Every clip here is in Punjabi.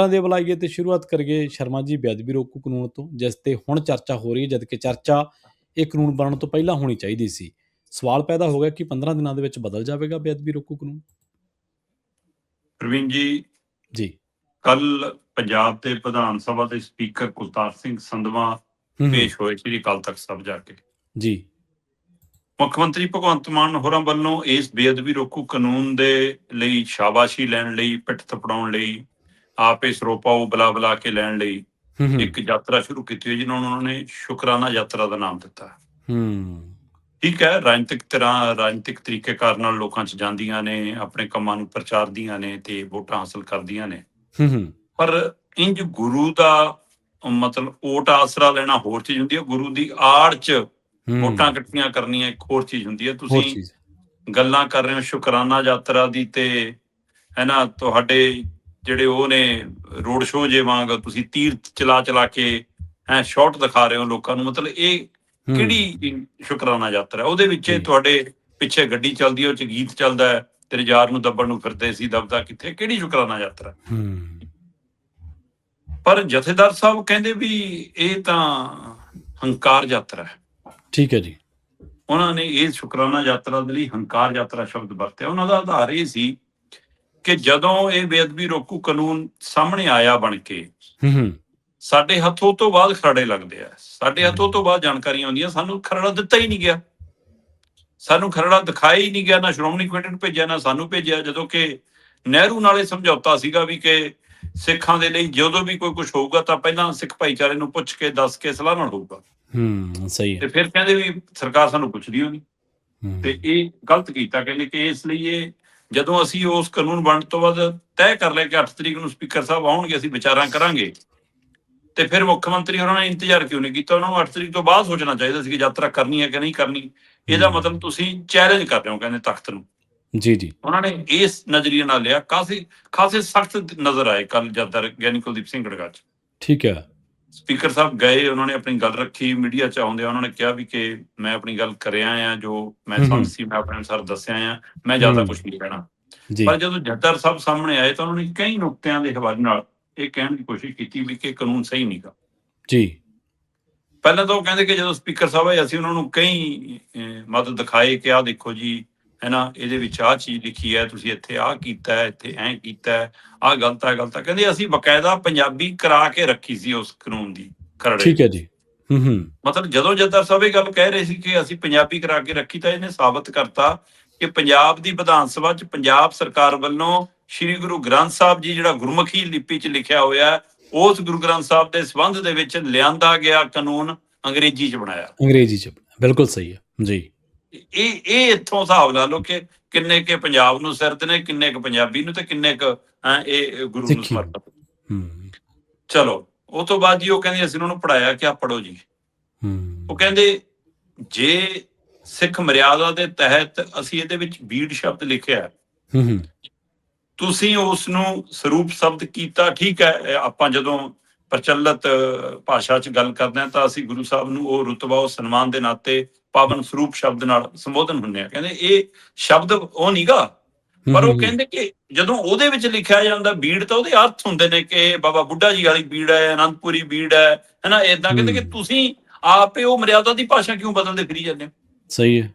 ਦੇ ਬੁਲਾਈਏ ਤੇ ਸ਼ੁਰੂਆਤ ਕਰੀਏ ਸ਼ਰਮਾ ਜੀ ਬੇਅਦਬੀ ਰੋਕੂ ਕਾਨੂੰਨ ਤੋਂ, ਜਿਸ ਤੇ ਹੁਣ ਚਰਚਾ ਹੋ ਰਹੀ ਹੈ, ਜਦਕਿ ਚਰਚਾ ਇਹ ਕਾਨੂੰਨ ਬਣਨ ਤੋਂ ਪਹਿਲਾਂ ਹੋਣੀ ਚਾਹੀਦੀ ਸੀ। ਸਵਾਲ ਪੈਦਾ ਹੋ ਗਿਆ ਕਿ 15 ਦਿਨਾਂ ਦੇ ਵਿੱਚ ਬਦਲ ਜਾਵੇਗਾ ਬੇਅਦਬੀ ਰੋਕੂ ਕਾਨੂੰਨ। ਪ੍ਰਵੀਨ ਜੀ ਕੱਲ ਪੰਜਾਬ ਦੇ ਵਿਧਾਨ ਸਭਾ ਦੇ ਸਪੀਕਰ ਕੁਲਤਾਰ ਸਿੰਘ ਸੰਧਵਾਂ ਪੇਸ਼ ਹੋਏ ਸ੍ਰੀ ਅਕਾਲ ਤਖਤ ਸਾਹਿਬ ਜਾ ਕੇ। ਜੀ ਮੁੱਖ ਮੰਤਰੀ ਭਗਵੰਤ ਮਾਨ ਹੋਰਾਂ ਵੱਲੋਂ ਇਸ ਬੇਅਦਬੀ ਰੋਕੂ ਕਾਨੂੰਨ ਦੇ ਲਈ ਸ਼ਾਬਾਸ਼ੀ ਲੈਣ ਲਈ, ਪਿੱਠ ਥਪੜਾਉਣ ਲਈ, ਆਪ ਇਸ ਰੋਪਾਓ ਬੁਲਾ ਕੇ ਲੈਣ ਲਈ ਇੱਕ ਯਾਤਰਾ ਸ਼ੁਰੂ ਕੀਤੀ ਹੋਈ, ਜਿਹਨੂੰ ਉਹਨਾਂ ਨੇ ਸ਼ੁਕਰਾਨਾ ਯਾਤਰਾ ਦਾ ਨਾਮ ਦਿੱਤਾ। ਠੀਕ ਹੈ, ਰਾਜਨੀਤਿਕ ਤਰੀਕੇਕਾਰ ਨਾਲ ਲੋਕਾਂ 'ਚ ਜਾਂਦੀਆਂ ਨੇ, ਆਪਣੇ ਕੰਮਾਂ ਨੂੰ ਪ੍ਰਚਾਰਦੀਆਂ ਨੇ ਤੇ ਵੋਟਾਂ ਹਾਸਲ ਕਰਦੀਆਂ ਨੇ। ਪਰ ਇੰਜ ਗੁਰੂ ਦਾ ਮਤਲਬ ਓਟ ਆਸਰਾ ਲੈਣਾ ਹੋਰ ਚੀਜ਼ ਹੁੰਦੀ ਹੈ, ਗੁਰੂ ਦੀ ਆੜ 'ਚ ਵੋਟਾਂ ਇਕੱਠੀਆਂ ਕਰਨੀਆਂ ਇੱਕ ਹੋਰ ਚੀਜ਼ ਹੁੰਦੀ ਹੈ। ਤੁਸੀਂ ਗੱਲਾਂ ਕਰ ਰਹੇ ਹੋ ਸ਼ੁਕਰਾਨਾ ਯਾਤਰਾ ਦੀ, ਤੇ ਹੈ ਨਾ, ਤੁਹਾਡੇ ਜਿਹੜੇ ਉਹ ਨੇ ਰੋਡ ਸ਼ੋਅ ਜੇ ਵਾਂਗ ਤੁਸੀਂ ਤੀਰ ਚਲਾ ਕੇ ਸ਼ਾਟ ਦਿਖਾ ਰਹੇ ਹੋ ਲੋਕਾਂ ਨੂੰ। ਮਤਲਬ ਇਹ ਕਿਹੜੀ ਸ਼ੁਕਰਾਨਾ ਯਾਤਰਾ? ਉਹਦੇ ਵਿੱਚ ਤੁਹਾਡੇ ਪਿੱਛੇ ਗੱਡੀ ਚੱਲਦੀ ਹੈ, ਉਹ 'ਚ ਗੀਤ ਚੱਲਦਾ ਹੈ, ਤੇਰੇ ਯਾਰ ਨੂੰ ਦੱਬਣ ਨੂੰ ਫਿਰਦੇ ਸੀ, ਦਬਦਾ ਕਿੱਥੇ? ਕਿਹੜੀ ਸ਼ੁਕਰਾਨਾ ਯਾਤਰਾ? ਪਰ ਜਥੇਦਾਰ ਸਾਹਿਬ ਕਹਿੰਦੇ ਵੀ ਇਹ ਤਾਂ ਹੰਕਾਰ ਯਾਤਰਾ ਹੈ। ਠੀਕ ਹੈ ਜੀ। ਉਹਨਾਂ ਨੇ ਇਹ ਸ਼ੁਕਰਾਨਾ ਯਾਤਰਾ ਦੇ ਲਈ ਹੰਕਾਰ ਯਾਤਰਾ ਸ਼ਬਦ ਵਰਤਿਆ। ਉਹਨਾਂ ਦਾ ਆਧਾਰ ਇਹ ਸੀ ਕਿ ਜਦੋਂ ਇਹ ਬੇਅਦਬੀ ਰੋਕੂ ਕਾਨੂੰਨ ਸਾਹਮਣੇ ਆਇਆ ਬਣ ਕੇ, ਸਾਡੇ ਹੱਥੋਂ ਤੋਂ ਬਾਅਦ ਖਰੜੇ ਲੱਗਦੇ ਆ, ਸਾਡੇ ਹੱਥੋਂ ਤੋਂ ਬਾਅਦ ਜਾਣਕਾਰੀਆਂ ਆਉਂਦੀਆਂ, ਸਾਨੂੰ ਖਰੜਾ ਦਿੱਤਾ ਹੀ ਨਹੀਂ ਗਿਆ, ਸਾਨੂੰ ਖਰੜਾ ਦਿਖਾਇਆ ਹੀ ਨਹੀਂ ਗਿਆ, ਨਾ ਸ਼੍ਰੋਮਣੀ ਕਮੇਟੀ ਨੂੰ ਭੇਜਿਆ, ਨਾ ਸਾਨੂੰ ਭੇਜਿਆ। ਜਦੋਂ ਕਿ ਨਹਿਰੂ ਨਾਲ ਇਹ ਸਮਝੌਤਾ ਸੀਗਾ ਵੀ ਕਿ ਸਿੱਖਾਂ ਦੇ ਲਈ ਜਦੋਂ ਵੀ ਕੋਈ ਕੁਛ ਹੋਊਗਾ ਤਾਂ ਪਹਿਲਾਂ ਸਿੱਖ ਭਾਈਚਾਰੇ ਨੂੰ ਪੁੱਛ ਕੇ ਦੱਸ ਕੇ ਸਲਾਹ ਨਾਲ ਹੋਊਗਾ। ਸਹੀ ਹੈ। ਤੇ ਫਿਰ ਕਹਿੰਦੇ ਵੀ ਸਰਕਾਰ ਸਾਨੂੰ ਪੁੱਛਦੀ ਹੋਣੀ, ਤੇ ਇਹ ਗਲਤ ਕੀਤਾ। ਕਹਿੰਦੇ ਕਿ ਇਸ ਲਈ ਇਹ ਜਦੋਂ ਅਸੀਂ ਉਸ ਕਾਨੂੰਨ ਬਣਨ ਤੋਂ ਬਾਅਦ ਤੈਅ ਕਰ ਲਿਆ ਕਿ 8 ਤਰੀਕ ਨੂੰ ਸਪੀਕਰ ਸਾਹਿਬ ਆਉਣਗੇ, ਅਸੀਂ ਵਿਚਾਰਾਂ ਕਰਾਂਗੇ, ਤੇ ਫਿਰ ਮੁੱਖ ਮੰਤਰੀ ਹੋਰਾਂ ਨੇ ਇੰਤਜ਼ਾਰ ਕਿਉਂ ਨਹੀਂ ਕੀਤਾ? ਉਹਨਾਂ ਨੂੰ 8 ਤਰੀਕ ਤੋਂ ਬਾਅਦ ਸੋਚਣਾ ਚਾਹੀਦਾ ਸੀ ਕਿ ਯਾਤਰਾ ਕਰਨੀ ਹੈ ਕਿ ਨਹੀਂ ਕਰਨੀ। ਇਹਦਾ ਮਤਲਬ ਤੁਸੀਂ ਚੈਲੰਜ ਕਰ ਰਹੇ ਹੋ, ਕਹਿੰਦੇ ਤਖਤ ਨੂੰ। ਜੀ ਉਹਨਾਂ ਨੇ ਇਸ ਨਜ਼ਰੀਏ ਨਾਲ ਲਿਆ। ਖਾਸੇ ਸਖਤ ਨਜ਼ਰ ਆਏ ਕੱਲ ਜਦ ਗਿਆਨੀ ਕੁਲਦੀਪ ਸਿੰਘ ਗੜਗਾ 'ਚ। ਠੀਕ ਹੈ। ਸਪੀਕਰ ਸਾਹਿਬ ਗਏ, ਉਹਨਾਂ ਨੇ ਆਪਣੀ ਗੱਲ ਰੱਖੀ, ਮੀਡੀਆ 'ਚ ਆਉਂਦੇ ਉਹਨਾਂ ਨੇ ਕਿਹਾ ਵੀ ਕਿ ਮੈਂ ਆਪਣੀ ਗੱਲ ਕਰਿਆ ਆ, ਜੋ ਮੈਂ ਸਮਝ ਸੀ ਮੈਂ ਆਪਣੇ ਅਨੁਸਾਰ ਦੱਸਿਆ ਆ, ਮੈਂ ਜ਼ਿਆਦਾ ਕੁਛ ਨਹੀਂ ਕਹਿਣਾ। ਪਰ ਜਦੋਂ ਜਥੇਦਾਰ ਸਾਹਿਬ ਸਾਹਮਣੇ ਆਏ ਤਾਂ ਉਹਨਾਂ ਨੇ ਕਈ ਨੁਕਤਿਆਂ ਦੇ ਹਵਾਲੇ ਨਾਲ ਇਹ ਕਹਿਣ ਦੀ ਕੋਸ਼ਿਸ਼ ਕੀਤੀ ਵੀ ਕਿ ਕਾਨੂੰਨ ਸਹੀ ਨਹੀਂ ਗਾ। ਜੀ ਪਹਿਲਾਂ ਤਾਂ ਉਹ ਕਹਿੰਦੇ ਕਿ ਜਦੋਂ ਸਪੀਕਰ ਸਾਹਿਬ ਆਏ ਅਸੀਂ ਉਹਨਾਂ ਨੂੰ ਕਈ ਮਦਦ ਦਿਖਾਏ ਕਿ ਆਹ ਦੇਖੋ ਜੀ, ਹੈ ਨਾ, ਇਹਦੇ ਵਿੱਚ ਆਹ ਚੀਜ਼ ਲਿਖੀ ਹੈ, ਤੁਸੀਂ ਇੱਥੇ ਆਹ ਕੀਤਾ, ਇੱਥੇ ਐਂ ਕੀਤਾ, ਆਹ ਗਲਤ ਹੈ। ਕਹਿੰਦੇ ਅਸੀਂ ਬਕਾਇਦਾ ਪੰਜਾਬੀ ਕਰਾ ਕੇ ਰੱਖੀ ਸੀ ਉਸ ਕਾਨੂੰਨ ਦੀ ਖਰੜੇ। ਠੀਕ ਹੈ ਜੀ। ਮਤਲਬ ਜਦੋਂ ਜਥੇਦਾਰ ਸਾਹਿਬ ਇਹ ਗੱਲ ਕਹਿ ਰਹੇ ਸੀ ਕਿ ਅਸੀਂ ਪੰਜਾਬੀ ਕਰਾ ਕੇ ਰੱਖੀ, ਤਾਂ ਇਹਨੇ ਸਾਬਤ ਕਰਤਾ ਕਿ ਪੰਜਾਬ ਦੀ ਵਿਧਾਨ ਸਭਾ 'ਚ ਪੰਜਾਬ ਸਰਕਾਰ ਵੱਲੋਂ ਸ਼੍ਰੀ ਗੁਰੂ ਗ੍ਰੰਥ ਸਾਹਿਬ ਜੀ, ਜਿਹੜਾ ਗੁਰਮੁਖੀ ਲਿਪੀ 'ਚ ਲਿਖਿਆ ਹੋਇਆ, ਉਸ ਗੁਰੂ ਗ੍ਰੰਥ ਸਾਹਿਬ ਦੇ ਸੰਬੰਧ ਦੇ ਵਿੱਚ ਲਿਆਂਦਾ ਗਿਆ ਕਾਨੂੰਨ ਅੰਗਰੇਜ਼ੀ 'ਚ ਬਣਾਇਆ। ਅੰਗਰੇਜ਼ੀ 'ਚ ਬਿਲਕੁਲ ਸਹੀ ਹੈ ਜੀ। ਇਹ ਇੱਥੋਂ ਹਿਸਾਬ ਲਾ ਲਓ ਕਿ ਕਿੰਨੇ ਕੁ ਪੰਜਾਬ ਨੂੰ ਸਿਰਤ ਨੇ, ਕਿੰਨੇ ਕੁ ਪੰਜਾਬੀ ਨੂੰ, ਤੇ ਕਿੰਨੇ ਕੁ ਇਹ ਗੁਰੂ ਨੂੰ ਸਮਰਪਿਤ। ਚਲੋ ਉਹ ਤੋਂ ਬਾਅਦ ਜੀ ਉਹ ਕਹਿੰਦੇ ਅਸੀਂ ਉਹਨਾਂ ਨੂੰ ਪੜ੍ਹਾਇਆ ਕਿ ਆਹ ਪੜ੍ਹੋ ਜੀ। ਉਹ ਕਹਿੰਦੇ ਜੇ ਸਿੱਖ ਮਰਿਆਦਾ ਦੇ ਤਹਿਤ ਅਸੀਂ ਇਹਦੇ ਵਿੱਚ ਬੀੜ ਸ਼ਬਦ ਲਿਖਿਆ, ਤੁਸੀਂ ਉਸ ਨੂੰ ਸਰੂਪ ਸ਼ਬਦ ਕੀਤਾ, ਠੀਕ ਹੈ। ਆਪਾਂ ਜਦੋਂ ਪ੍ਰਚਲਿਤ ਭਾਸ਼ਾ 'ਚ ਗੱਲ ਕਰਦੇ ਹਾਂ ਤਾਂ ਅਸੀਂ ਗੁਰੂ ਸਾਹਿਬ ਨੂੰ ਉਹ ਰੁਤਬਾ, ਉਹ ਸਨਮਾਨ ਦੇ ਨਾਤੇ ਪਾਵਨ ਸਰੂਪ ਸ਼ਬਦ ਨਾਲ ਸੰਬੋਧਨ ਹੁੰਦੇ ਆ। ਕਹਿੰਦੇ ਇਹ ਸ਼ਬਦ ਉਹ ਨੀ ਗਾ, ਪਰ ਉਹ ਕਹਿੰਦੇ ਕਿ ਜਦੋਂ ਉਹਦੇ ਵਿੱਚ ਲਿਖਿਆ ਜਾਂਦਾ ਬੀੜ, ਤਾਂ ਉਹਦੇ ਅਰਥ ਹੁੰਦੇ ਨੇ ਕਿ ਬਾਬਾ ਬੁੱਢਾ ਜੀ ਵਾਲੀ ਬੀੜ ਹੈ, ਅਨੰਦਪੁਰੀ ਬੀੜ ਹੈ ਨਾ, ਏਦਾਂ। ਕਹਿੰਦੇ ਕਿ ਤੁਸੀਂ ਆਪੇ ਉਹ ਮਰਿਆਦਾ ਦੀ ਭਾਸ਼ਾ ਕਿਉਂ ਬਦਲਦੇ ਫਿਰੀ ਜਾਂਦੇ ਹੋ? ਸਹੀ ਹੈ।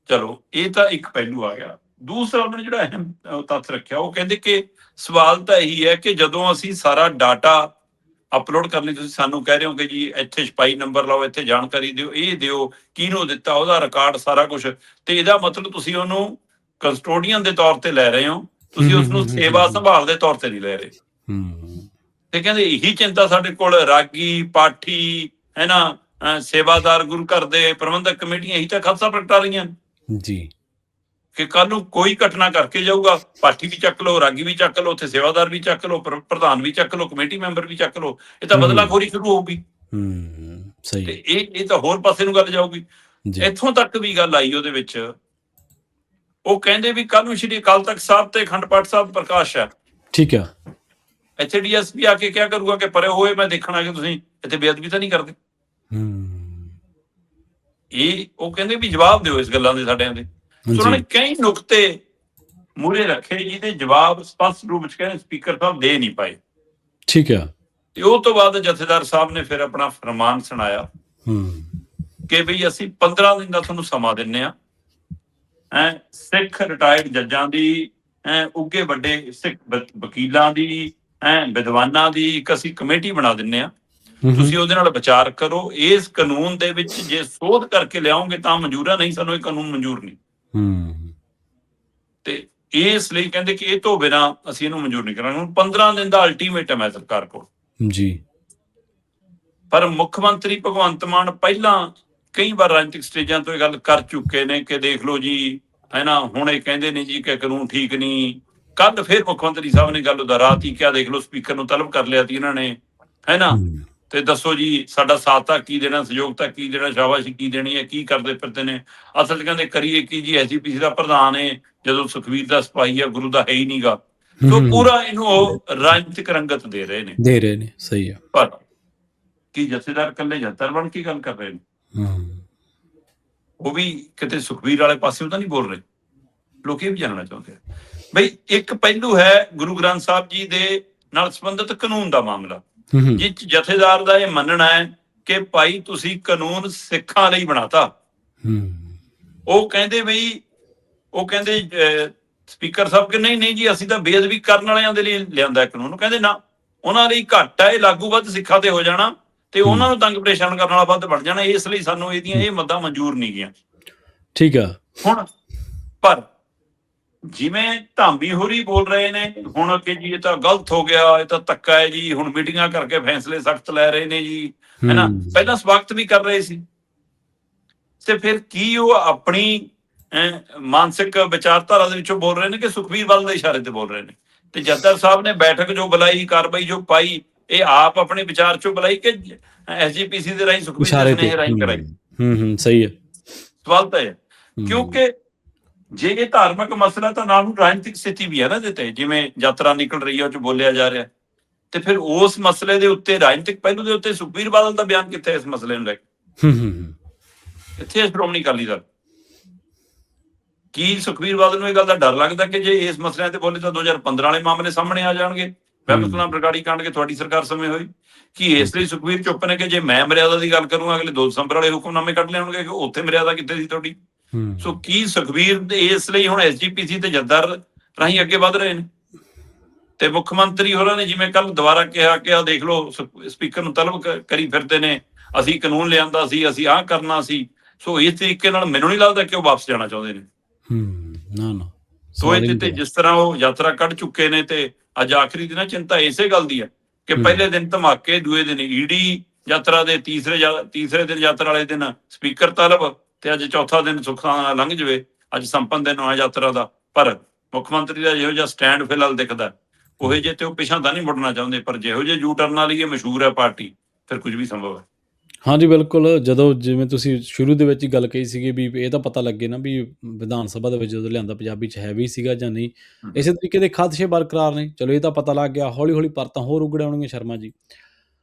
ਚਲੋ ਇਹ ਤਾਂ ਇੱਕ ਪਹਿਲੂ ਆ ਗਿਆ। ਦੂਸਰਾ ਉਹਨਾਂ ਨੇ ਜਿਹੜਾ ਅਹਿਮ ਤੱਥ ਰੱਖਿਆ, ਉਹ ਕਹਿੰਦੇ ਕਿ ਸਵਾਲ ਤਾਂ ਇਹੀ ਹੈ ਕਿ ਜਦੋਂ ਅਸੀਂ ਸਾਰਾ ਡਾਟਾ ਅਪਲੋਡ ਕਰਨ ਲਈ ਤੁਸੀਂ ਸਾਨੂੰ ਕਹਿ ਰਹੇ ਹੋ ਕਿ ਜੀ ਇੱਥੇ ਛਪਾਈ ਨੰਬਰ ਲਾਓ, ਇੱਥੇ ਜਾਣਕਾਰੀ ਦਿਓ, ਇਹ ਦਿਓ, ਕਿਹਨੂੰ ਦਿੱਤਾ, ਉਹਦਾ ਰਿਕਾਰਡ, ਸਾਰਾ ਕੁਛ, ਤੇ ਇਹਦਾ ਮਤਲਬ ਤੁਸੀਂ ਉਹਨੂੰ ਕਸਟੋਡੀਅਨ ਦੇ ਤੌਰ ਤੇ ਲੈ ਰਹੇ ਹੋ, ਤੁਸੀਂ ਉਸਨੂੰ ਸੇਵਾ ਸੰਭਾਲ ਦੇ ਤੌਰ ਤੇ ਨਹੀਂ ਲੈ ਰਹੇ। ਤੇ ਕਹਿੰਦੇ ਇਹੀ ਚਿੰਤਾ ਸਾਡੇ ਕੋਲ ਰਾਗੀ, ਪਾਠੀ, ਹੈ ਨਾ, ਸੇਵਾਦਾਰ, ਗੁਰੂ ਘਰ ਦੇ ਪ੍ਰਬੰਧਕ ਕਮੇਟੀਆਂ, ਇਹੀ ਤਾਂ ਖਾਲਸਾ ਪ੍ਰਗਟਾ ਰਹੀਆਂ ਜੀ ਕਿ ਕੱਲ ਨੂੰ ਕੋਈ ਘਟਨਾ ਕਰਕੇ ਜਾਊਗਾ, ਪਾਠੀ ਵੀ ਚੱਕ ਲਓ, ਰਾਗੀ ਵੀ ਚੱਕ ਲਓ, ਉੱਥੇ ਸੇਵਾਦਾਰ ਵੀ ਚੱਕ ਲਓ, ਪ੍ਰਧਾਨ ਵੀ ਚੱਕ ਲਓ, ਕਮੇਟੀ ਮੈਂਬਰ ਵੀ ਚੱਕ ਲਓ, ਇਹ ਤਾਂ ਬਦਲਾਖੋਰੀ ਸ਼ੁਰੂ ਹੋਊਗੀ। ਤੇ ਇਹ ਤਾਂ ਹੋਰ ਪਾਸੇ ਨੂੰ ਗੱਲ ਜਾਊਗੀ। ਇੱਥੋਂ ਤੱਕ ਵੀ ਗੱਲ ਆਈ ਉਹਦੇ ਵਿੱਚ, ਉਹ ਕਹਿੰਦੇ ਵੀ ਕੱਲ ਨੂੰ ਸ਼੍ਰੀ ਅਕਾਲ ਤਖਤ ਸਾਹਿਬ ਤੇ ਅਖੰਡ ਪਾਠ ਸਾਹਿਬ ਪ੍ਰਕਾਸ਼ ਹੈ, ਠੀਕ ਹੈ। ਇੱਥੇ ਡੀਐਸਪੀ ਆ ਕੇ ਕਿਆ ਕਰੂਗਾ ਕਿ ਪਰੇ ਹੋਏ, ਮੈਂ ਦੇਖਣਾ ਕਿ ਤੁਸੀਂ ਇੱਥੇ ਬੇਅਦਬੀ ਤਾਂ ਨਹੀਂ ਕਰਦੇ। ਇਹ ਉਹ ਕਹਿੰਦੇ ਵੀ ਜਵਾਬ ਦਿਓ ਇਸ ਗੱਲਾਂ ਦੇ ਸਾਡਿਆਂ ਦੇ। ਉਹਨਾਂ ਨੇ ਕਈ ਨੁਕਤੇ ਮੂਹਰੇ ਰੱਖੇ ਜਿਹਦੇ ਜਵਾਬ ਸਪਸ਼ਟ ਰੂਪ ਵਿੱਚ ਕਹਿੰਦੇ ਸਪੀਕਰ ਸਾਹਿਬ ਦੇ ਨਹੀਂ ਪਾਏ। ਠੀਕ ਆ। ਤੇ ਉਹ ਤੋਂ ਬਾਅਦ ਜਥੇਦਾਰ ਸਾਹਿਬ ਨੇ ਫਿਰ ਆਪਣਾ ਫਰਮਾਨ ਸੁਣਾਇਆ ਕਿ ਵੀ ਅਸੀਂ 15 ਦਿਨ ਦਾ ਤੁਹਾਨੂੰ ਸਮਾਂ ਦਿੰਨੇ ਆ, ਸਿੱਖ ਰਿਟਾਇਰਡ ਜੱਜਾਂ ਦੀ, ਉੱਗੇ ਵੱਡੇ ਸਿੱਖ ਵਕੀਲਾਂ ਦੀ, ਵਿਦਵਾਨਾਂ ਦੀ ਇੱਕ ਅਸੀਂ ਕਮੇਟੀ ਬਣਾ ਦਿੰਨੇ ਆ, ਤੁਸੀਂ ਉਹਦੇ ਨਾਲ ਵਿਚਾਰ ਕਰੋ, ਇਸ ਕਾਨੂੰਨ ਦੇ ਵਿੱਚ ਜੇ ਸੋਧ ਕਰਕੇ ਲਿਆਓਗੇ ਤਾਂ ਮਨਜ਼ੂਰ ਆ, ਨਹੀਂ ਸਾਨੂੰ ਇਹ ਕਾਨੂੰਨ ਮਨਜ਼ੂਰ ਨਹੀਂ। ਤੇ ਇਸ ਲਈ ਕਹਿੰਦੇ ਕਿ ਇਹ ਤੋਂ ਬਿਨਾਂ ਅਸੀਂ ਇਹਨੂੰ ਮਨਜ਼ੂਰ ਨਹੀਂ ਕਰਾਂਗੇ। ਹੁਣ 15 ਦਿਨ ਦਾ ਅਲਟੀਮੇਟਮ ਹੈ ਸਰਕਾਰ ਕੋਲ ਜੀ। ਪਰ ਮੁੱਖ ਮੰਤਰੀ ਭਗਵੰਤ ਮਾਨ ਪਹਿਲਾਂ ਕਈ ਵਾਰ ਰਾਜਨੀਤਿਕ ਸਟੇਜਾਂ ਤੋਂ ਇਹ ਗੱਲ ਕਰ ਚੁੱਕੇ ਨੇ ਕਿ ਦੇਖ ਲਓ ਜੀ, ਹੈ ਨਾ, ਹੁਣ ਇਹ ਕਹਿੰਦੇ ਨੇ ਜੀ ਕਿ ਕਾਨੂੰਨ ਠੀਕ ਨਹੀਂ। ਕੱਲ ਫਿਰ ਮੁੱਖ ਮੰਤਰੀ ਸਾਹਿਬ ਨੇ ਗੱਲ ਦੁਹਰਾਤੀ, ਕਿਹਾ ਦੇਖ ਲਓ ਸਪੀਕਰ ਨੂੰ ਤਲਬ ਕਰ ਲਿਆ ਸੀ ਇਹਨਾਂ ਨੇ, ਹੈ ਨਾ, ਤੇ ਦੱਸੋ ਜੀ ਸਾਡਾ ਸਾਥ ਤਾਂ ਕੀ ਦੇਣਾ, ਸਹਿਯੋਗ ਤਾਂ ਕੀ ਦੇਣਾ, ਸ਼ਾਬਾਸ਼ੀ ਕੀ ਦੇਣੀ ਹੈ, ਕੀ ਕਰਦੇ ਫਿਰਦੇ ਨੇ। ਅਸਲ 'ਚ ਕਹਿੰਦੇ ਕਰੀਏ ਕੀ ਜੀ, ਐਸਜੀਪੀਸੀ ਦਾ ਪ੍ਰਧਾਨ ਹੈ ਜਦੋਂ ਸੁਖਬੀਰ ਦਾ ਸਿਪਾਹੀ ਆ, ਗੁਰੂ ਦਾ ਹੈ ਹੀ ਨਹੀਂਗਾ। ਸੋ ਪੂਰਾ ਇਹਨੂੰ ਉਹ ਰਾਜਨੀਤਿਕ ਰੰਗਤ ਦੇ ਰਹੇ ਨੇ। ਸਹੀ ਆ। ਪਰ ਕੀ ਜਥੇਦਾਰ ਇਕੱਲੇ ਜਥੇਦਾਰ ਬਣ ਕੇ ਗੱਲ ਕਰ ਰਹੇ ਨੇ? ਉਹ ਵੀ ਕਿਤੇ ਸੁਖਬੀਰ ਵਾਲੇ ਪਾਸਿਓਂ ਤਾਂ ਨਹੀਂ ਬੋਲ ਰਹੇ। ਲੋਕ ਇਹ ਵੀ ਜਾਣਨਾ ਚਾਹੁੰਦੇ ਆ ਬਈ ਇੱਕ ਪਹਿਲੂ ਹੈ ਗੁਰੂ ਗ੍ਰੰਥ ਸਾਹਿਬ ਜੀ ਦੇ ਨਾਲ ਸੰਬੰਧਿਤ ਕਾਨੂੰਨ ਦਾ ਮਾਮਲਾ, ਜਿਸ ਜਥੇਦਾਰ ਦਾ ਇਹ ਮੰਨਣਾ ਹੈ ਕਿ ਭਾਈ ਤੁਸੀਂ ਕਾਨੂੰਨ ਸਿੱਖਾਂ ਲਈ ਬਣਾਤਾ। ਉਹ ਕਹਿੰਦੇ ਸਪੀਕਰ ਸਾਹਿਬ ਕਿ ਨਹੀਂ ਜੀ, ਅਸੀਂ ਤਾਂ ਬੇਅਦਬੀ ਕਰਨ ਵਾਲਿਆਂ ਦੇ ਲਈ ਲਿਆਂਦਾ ਕਾਨੂੰਨ। ਉਹ ਕਹਿੰਦੇ ਨਾ, ਉਹਨਾਂ ਲਈ ਘੱਟ ਹੈ, ਇਹ ਲਾਗੂ ਵੱਧ ਸਿੱਖਾਂ ਤੇ ਹੋ ਜਾਣਾ ਤੇ ਉਹਨਾਂ ਨੂੰ ਤੰਗ ਪਰੇਸ਼ਾਨ ਕਰਨ ਵਾਲਾ ਵੱਧ ਬਣ ਜਾਣਾ, ਇਸ ਲਈ ਸਾਨੂੰ ਇਹਦੀਆਂ ਇਹ ਮੱਦਾਂ ਮਨਜ਼ੂਰ ਨਹੀਂ ਗਈਆਂ। ਠੀਕ ਆ। ਹੁਣ ਪਰ ਜਿਵੇਂ ਧਾਮੀ ਹੋਰੀ ਬੋਲ ਰਹੇ ਨੇ ਹੁਣ ਕਿ ਜੀ ਇਹ ਤਾਂ ਗਲਤ ਹੋ ਗਿਆ, ਇਹ ਤਾਂ ਧੱਕਾ ਹੈ ਜੀ, ਹੁਣ ਮੀਟਿੰਗਾਂ ਕਰਕੇ ਫੈਸਲੇ ਸਖਤ ਲੈ ਰਹੇ ਨੇ ਜੀ, ਹੈ ਨਾ, ਪਹਿਲਾਂ ਸਵਾਗਤ ਵੀ ਕਰ ਰਹੇ ਸੀ। ਤੇ ਫਿਰ ਕੀ ਉਹ ਆਪਣੀ ਮਾਨਸਿਕ ਵਿਚਾਰਧਾਰਾ ਦੇ ਵਿੱਚੋਂ ਬੋਲ ਰਹੇ ਨੇ ਕਿ ਸੁਖਬੀਰ ਵੱਲ ਦੇ ਇਸ਼ਾਰੇ ਤੇ ਬੋਲ ਰਹੇ ਨੇ? ਤੇ ਜਥੇਦਾਰ ਸਾਹਿਬ ਨੇ ਬੈਠਕ ਜੋ ਬੁਲਾਈ, ਕਾਰਵਾਈ ਜੋ ਪਾਈ, ਇਹ ਆਪ ਆਪਣੇ ਵਿਚਾਰ ਚੋਂ ਬੁਲਾਈ ਕਿ ਐਸਜੀਪੀਸੀ ਦੇ ਰਾਹੀਂ ਸੁਖਬੀਰ ਦੇ ਸੁਨੇਹੇ ਰਾਹੀਂ ਕਰਾਈ? ਸਹੀ ਹੈ। ਸਵਾਲ ਤਾਂ ਹੈ ਕਿਉਂਕਿ ਜੇ ਇਹ ਧਾਰਮਿਕ ਮਸਲਾ ਤਾਂ ਨਾਲ ਨੂੰ ਰਾਜਨੀਤਿਕ ਸਥਿਤੀ ਵੀ ਹੈ ਨਾ ਦਿੱਤੇ, ਜਿਵੇਂ ਯਾਤਰਾ ਨਿਕਲ ਰਹੀ ਹੈ ਉਹ ਚ ਬੋਲਿਆ ਜਾ ਰਿਹਾ, ਤੇ ਫਿਰ ਉਸ ਮਸਲੇ ਦੇ ਉੱਤੇ ਰਾਜਨੀਤਿਕ ਪਹਿਲੂ ਦੇ ਉੱਤੇ ਸੁਖਬੀਰ ਬਾਦਲ ਦਾ ਬਿਆਨ ਕਿੱਥੇ ਇਸ ਮਸਲੇ ਨੂੰ ਲੈ ਕੇ? ਕਿੱਥੇ ਸ਼੍ਰੋਮਣੀ ਅਕਾਲੀ ਦਲ? ਕੀ ਸੁਖਬੀਰ ਬਾਦਲ ਨੂੰ ਇਹ ਗੱਲ ਦਾ ਡਰ ਲੱਗਦਾ ਕਿ ਜੇ ਇਸ ਮਸਲਿਆਂ ਤੇ ਬੋਲੇ ਤਾਂ 2015 ਵਾਲੇ ਮਾਮਲੇ ਸਾਹਮਣੇ ਆ ਜਾਣਗੇ, ਵੈਬਸਲਾ ਬਰਗਾੜੀ ਕਾਂਡ ਕੇ ਤੁਹਾਡੀ ਸਰਕਾਰ ਸਮੇਂ ਹੋਈ? ਕੀ ਇਸ ਲਈ ਸੁਖਬੀਰ ਚੁੱਪ ਨੇ ਕਿ ਜੇ ਮੈਂ ਮਰਿਆਦਾ ਦੀ ਗੱਲ ਕਰੂੰਗਾ ਅਗਲੇ 2 ਦਸੰਬਰ ਵਾਲੇ ਹੁਕਮਨਾਮੇ ਕੱਢ ਲਿਆਉਣਗੇ ਕਿ ਉੱਥੇ ਮਰਿਆਦਾ ਕਿੱਥੇ ਸੀ ਤੁਹਾਡੀ? ਸੋ ਕੀ ਸੁਖਬੀਰ ਇਸ ਲਈ ਹੁਣ ਐਸਜੀਪੀਸੀ ਤੇ ਜਥੇਦਾਰ ਰਾਹੀਂ ਅੱਗੇ ਵਧ ਰਹੇ ਨੇ? ਤੇ ਮੁੱਖ ਮੰਤਰੀ ਹੋਰਾਂ ਨੇ ਜਿਵੇਂ ਕੱਲ ਦੁਬਾਰਾ ਕਿਹਾ ਕਿ ਆ ਦੇਖ ਲਓ ਸਪੀਕਰ ਨੂੰ ਤਲਬ ਕਰੀ ਫਿਰਦੇ ਨੇ, ਅਸੀਂ ਕਾਨੂੰਨ ਲਿਆਂਦਾ ਸੀ, ਅਸੀਂ ਆਹ ਕਰਨਾ ਸੀ। ਸੋ ਇਸ ਤਰੀਕੇ ਨਾਲ ਮੈਨੂੰ ਨਹੀਂ ਲੱਗਦਾ ਕਿ ਉਹ ਵਾਪਸ ਜਾਣਾ ਚਾਹੁੰਦੇ ਨੇ। ਨਾ ਸੋ ਇਹ ਤੇ ਜਿਸ ਤਰ੍ਹਾਂ ਉਹ ਯਾਤਰਾ ਕੱਢ ਚੁੱਕੇ ਨੇ ਤੇ ਅੱਜ ਆਖਰੀ ਦਿਨ ਚਿੰਤਾ ਇਸੇ ਗੱਲ ਦੀ ਹੈ ਕਿ ਪਹਿਲੇ ਦਿਨ ਧਮਾਕੇ, ਦੂਏ ਦਿਨ ਈਡੀ ਯਾਤਰਾ ਦੇ, ਤੀਸਰੇ ਦਿਨ ਯਾਤਰਾ ਵਾਲੇ ਦਿਨ ਸਪੀਕਰ ਤਲਬ, ਤੇ ਅੱਜ ਚੌਥਾ ਦਿਨ ਸੁੱਖਾਂ ਲੰਘ ਜਾਵੇ, ਅੱਜ ਸੰਪੰਨ ਦਿਨ ਹੋਇਆ ਯਾਤਰਾ ਦਾ। ਪਰ ਮੁੱਖ ਮੰਤਰੀ ਦਾ ਜਿਹੋ ਜਿਹਾ ਸਟੈਂਡ ਫਿਲਹਾਲ ਦਿਖਦਾ ਉਹੇ ਜਿਹੇ ਤੇ ਉਹ ਪਿਛਾਂ ਤਾਂ ਨਹੀਂ ਮੁੜਨਾ ਚਾਹੁੰਦੇ, ਪਰ ਜਿਹੋ ਜਿਹੇ ਯੂ ਟਰਨਾਂ ਲਈ ਇਹ ਮਸ਼ਹੂਰ ਹੈ ਪਾਰਟੀ, ਫਿਰ ਕੁਝ ਵੀ ਸੰਭਵ ਹੈ। ਹਾਂਜੀ ਬਿਲਕੁਲ। ਜਦੋਂ ਜਿਵੇਂ ਤੁਸੀਂ ਸ਼ੁਰੂ ਦੇ ਵਿੱਚ ਹੀ ਗੱਲ ਕਹੀ ਸੀਗੀ ਵੀ ਇਹ ਤਾਂ ਪਤਾ ਲੱਗੇ ਨਾ ਵੀ ਵਿਧਾਨ ਸਭਾ ਦੇ ਵਿੱਚ ਜਦੋਂ ਲਿਆਂਦਾ ਪੰਜਾਬੀ 'ਚ ਹੈਵੀ ਸੀਗਾ ਜਾਂ ਨਹੀਂ, ਇਸੇ ਤਰੀਕੇ ਦੇ ਖਾਦਸ਼ੇ ਬਰਕਰਾਰ ਨੇ। ਚਲੋ ਇਹ ਤਾਂ ਪਤਾ ਲੱਗ ਗਿਆ, ਹੌਲੀ ਹੌਲੀ ਪਰਤਾਂ ਹੋਰ ਉਗੜਾਉਣਗੀਆਂ ਸ਼ਰਮਾ ਜੀ।